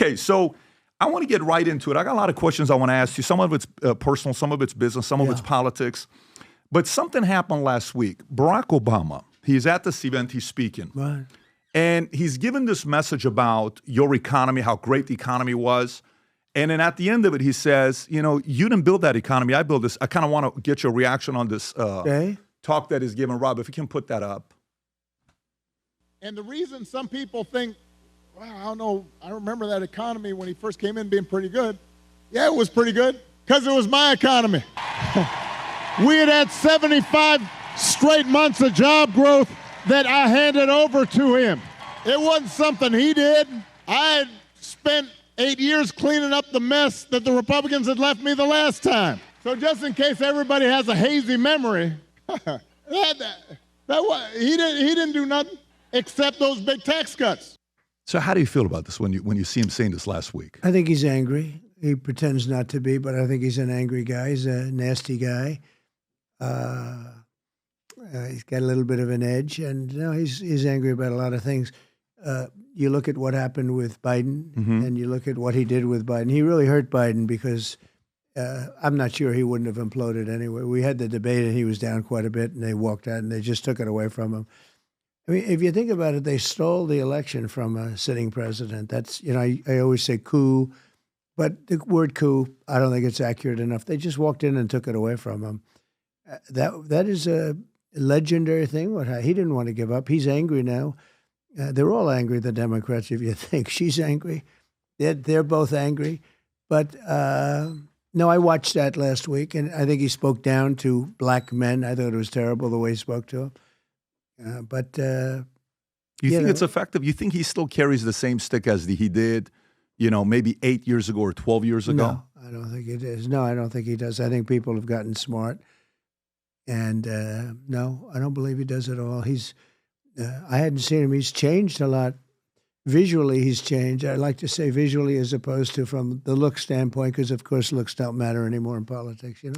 Okay, so I want to get right into it. I got a lot of questions I want to ask you. Some of it's personal, some of it's business, some of it's politics. But something happened last week. Barack Obama, he's at this event, he's speaking. Right. And he's given this message about your economy, how great the economy was. And then at the end of it, he says, you didn't build that economy. I built this. I kind of want to get your reaction on this talk that he's given. Rob, if you can put that up. And the reason some people think, well, I don't know, I remember that economy when he first came in being pretty good. Yeah, it was pretty good because it was my economy. We had 75 straight months of job growth that I handed over to him. It wasn't something he did. I had spent 8 years cleaning up the mess that the Republicans had left me the last time. So just in case everybody has a hazy memory, he didn't do nothing except those big tax cuts. So how do you feel about this when you see him saying this last week? I think he's angry. He pretends not to be, but I think he's an angry guy. He's a nasty guy. He's got a little bit of an edge, and he's angry about a lot of things. You look at what happened with Biden, and you look at what he did with Biden. He really hurt Biden because I'm not sure he wouldn't have imploded anyway. We had the debate, and he was down quite a bit, and they walked out, and they just took it away from him. I mean, if you think about it, they stole the election from a sitting president. That's, I always say coup, but the word coup, I don't think it's accurate enough. They just walked in and took it away from him. That is a legendary thing. He didn't want to give up. He's angry now. They're all angry, the Democrats, if you think. She's angry. They're both angry. But, no, I watched that last week, and I think he spoke down to black men. I thought it was terrible the way he spoke to them. You think it's effective? You think he still carries the same stick as he did, maybe 8 years ago or 12 years ago? No, I don't think he does. No, I don't think he does. I think people have gotten smart. And no, I don't believe he does at all. I hadn't seen him. He's changed a lot. Visually, he's changed. I like to say visually as opposed to from the look standpoint, because, of course, looks don't matter anymore in politics, You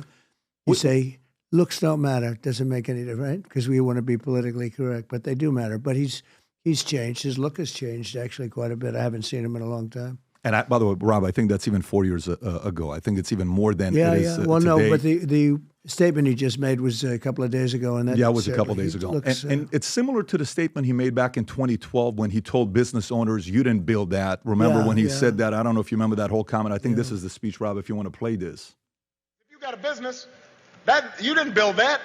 say looks don't matter. It doesn't make any difference, right? Because we want to be politically correct, but they do matter. But he's changed. His look has changed actually quite a bit. I haven't seen him in a long time. And by the way, Rob, I think that's even 4 years ago. I think it's even more than it is Well, today. no, but the statement he just made was a couple of days ago. And that it was a couple of days ago. And it's similar to the statement he made back in 2012 when he told business owners, you didn't build that. Remember when he said that? I don't know if you remember that whole comment. I think this is the speech, Rob, if you want to play this. If you got a business, you didn't build that.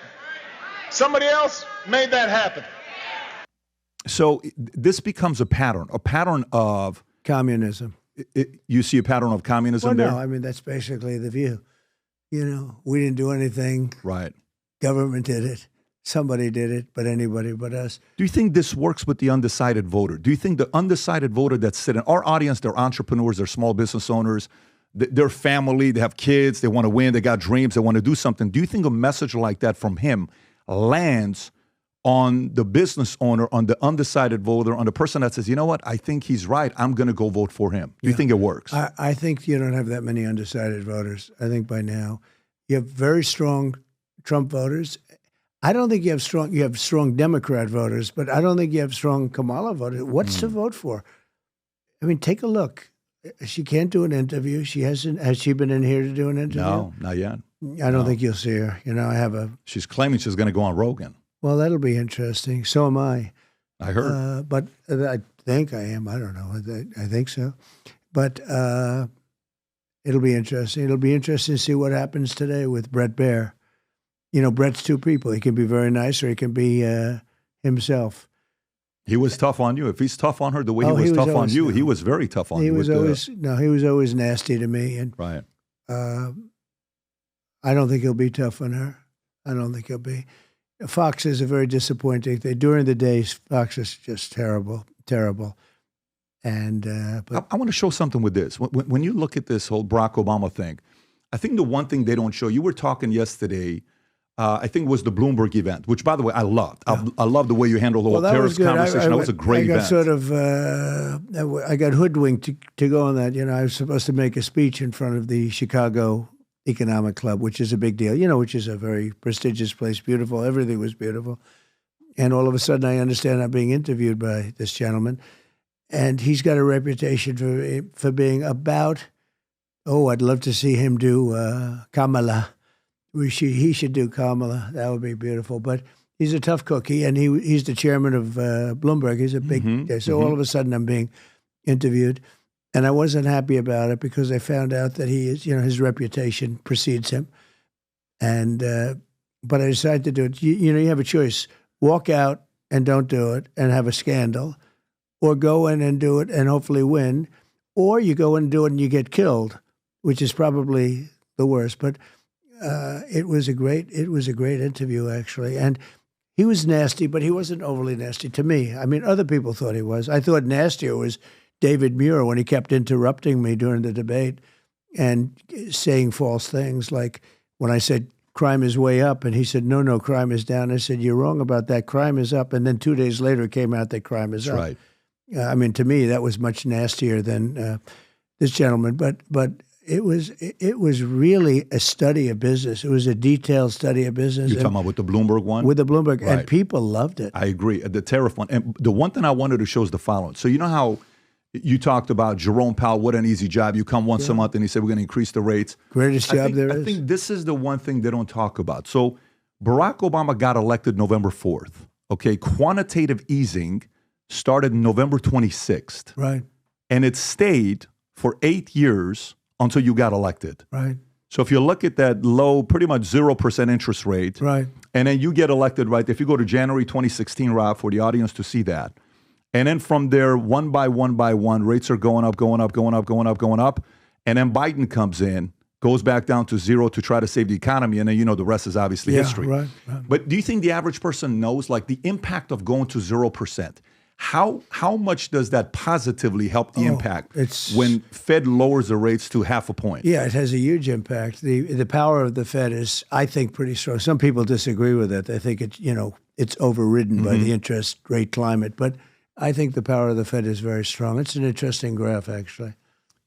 Somebody else made that happen. So this becomes a pattern of communism. You see a pattern of communism there? No, I mean, that's basically the view. We didn't do anything. Right. Government did it. Somebody did it, but anybody but us. Do you think this works with the undecided voter? Do you think the undecided voter that's sitting, our audience, they're entrepreneurs, they're small business owners, they're family, they have kids, they want to win, they got dreams, they want to do something. Do you think a message like that from him lands on the business owner, on the undecided voter, on the person that says, you know what, I think he's right, I'm going to go vote for him? Do you think it works? I think you don't have that many undecided voters. I think by now you have very strong Trump voters. I don't think you have strong Democrat voters, but I don't think you have strong Kamala voters. What's to vote for? I mean, take a look. She can't do an interview. Has she been in here to do an interview? No, not yet. I don't think you'll see her. She's claiming she's going to go on Rogan. Well, that'll be interesting. So am I. I heard. But I think I am. I don't know. I think so. But it'll be interesting. It'll be interesting to see what happens today with Bret Baier. Bret's two people. He can be very nice or he can be himself. He was tough on you. If he's tough on her the way he was tough on you, he was very tough on you. He was always nasty to me. And right. I don't think he'll be tough on her. I don't think he'll be. Fox is a very disappointing thing. During the day, Fox is just terrible. And but I want to show something with this. When you look at this whole Barack Obama thing, I think the one thing they don't show, you were talking yesterday, I think it was the Bloomberg event, which, by the way, I loved. Yeah. I love the way you handled the whole terrorist conversation. That was a great event. I got hoodwinked to go on that. I was supposed to make a speech in front of the Chicago Economic Club, which is a big deal, which is a very prestigious place, beautiful. Everything was beautiful. And all of a sudden I understand I'm being interviewed by this gentleman. And he's got a reputation for being about, I'd love to see him do Kamala. He should do Kamala. That would be beautiful. But he's a tough cookie, and he's the chairman of Bloomberg. He's a big all of a sudden I'm being interviewed, and I wasn't happy about it because I found out that he is, his reputation precedes him. And but I decided to do it. You have a choice: walk out and don't do it and have a scandal, or go in and do it and hopefully win, or you go in and do it and you get killed, which is probably the worst. But it was a great interview, actually. And he was nasty, but he wasn't overly nasty to me. I mean, other people thought he was. I thought nastier was David Muir when he kept interrupting me during the debate and saying false things, like when I said crime is way up, and he said, no, crime is down. I said, you're wrong about that. Crime is up. And then 2 days later it came out that crime is up. Right. I mean, to me, that was much nastier than this gentleman. But it was really a study of business. It was a detailed study of business. You're talking about with the Bloomberg one? With the Bloomberg, right. And people loved it. I agree. The tariff one. And the one thing I wanted to show is the following. So you know how you talked about Jerome Powell, what an easy job. You come once a month and he said, we're going to increase the rates. Greatest job there is. I think this is the one thing they don't talk about. So Barack Obama got elected November 4th. Okay, quantitative easing started November 26th. Right. And it stayed for 8 years until you got elected. Right. So if you look at that low, pretty much 0% interest rate, right, and then you get elected, right, if you go to January 2016, Rob, for the audience to see that, and then from there, one by one, rates are going up, and then Biden comes in, goes back down to zero to try to save the economy, and then the rest is obviously history. Right. But do you think the average person knows, like, the impact of going to 0%? How much does that positively help the impact when Fed lowers the rates to 0.5 point? Yeah, it has a huge impact. The power of the Fed is, I think, pretty strong. Some people disagree with it. They think it's overridden by the interest rate climate. But I think the power of the Fed is very strong. It's an interesting graph, actually.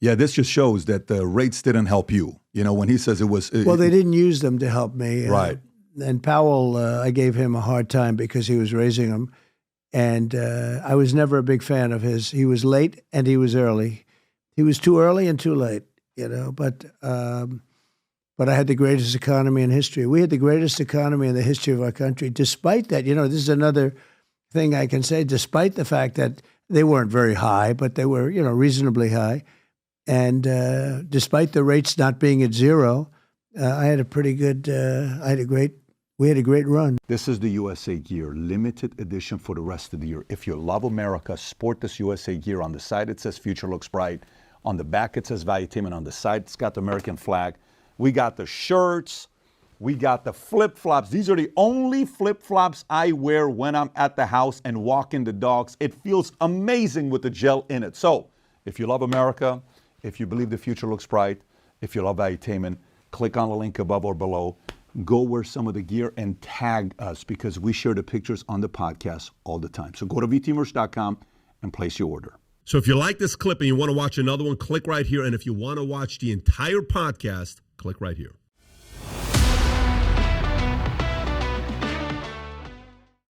Yeah, this just shows that the rates didn't help you. When he says it was... Well, they didn't use them to help me. Right. And Powell, I gave him a hard time because he was raising them. And I was never a big fan of his. He was late and he was early. He was too early and too late, But I had the greatest economy in history. We had the greatest economy in the history of our country. Despite that, this is another thing I can say, despite the fact that they weren't very high, but they were, reasonably high. And despite the rates not being at zero, I had a pretty good, we had a great run. This is the USA gear, limited edition for the rest of the year. If you love America, sport this USA gear. On the side, it says Future Looks Bright. On the back, it says Valuetainment. On the side, it's got the American flag. We got the shirts. We got the flip-flops. These are the only flip-flops I wear when I'm at the house and walking the dogs. It feels amazing with the gel in it. So if you love America, if you believe the future looks bright, if you love Valuetainment, click on the link above or below. Go wear some of the gear and tag us because we share the pictures on the podcast all the time. So go to vtmerch.com and place your order. So if you like this clip and you want to watch another one, click right here. And if you want to watch the entire podcast, click right here.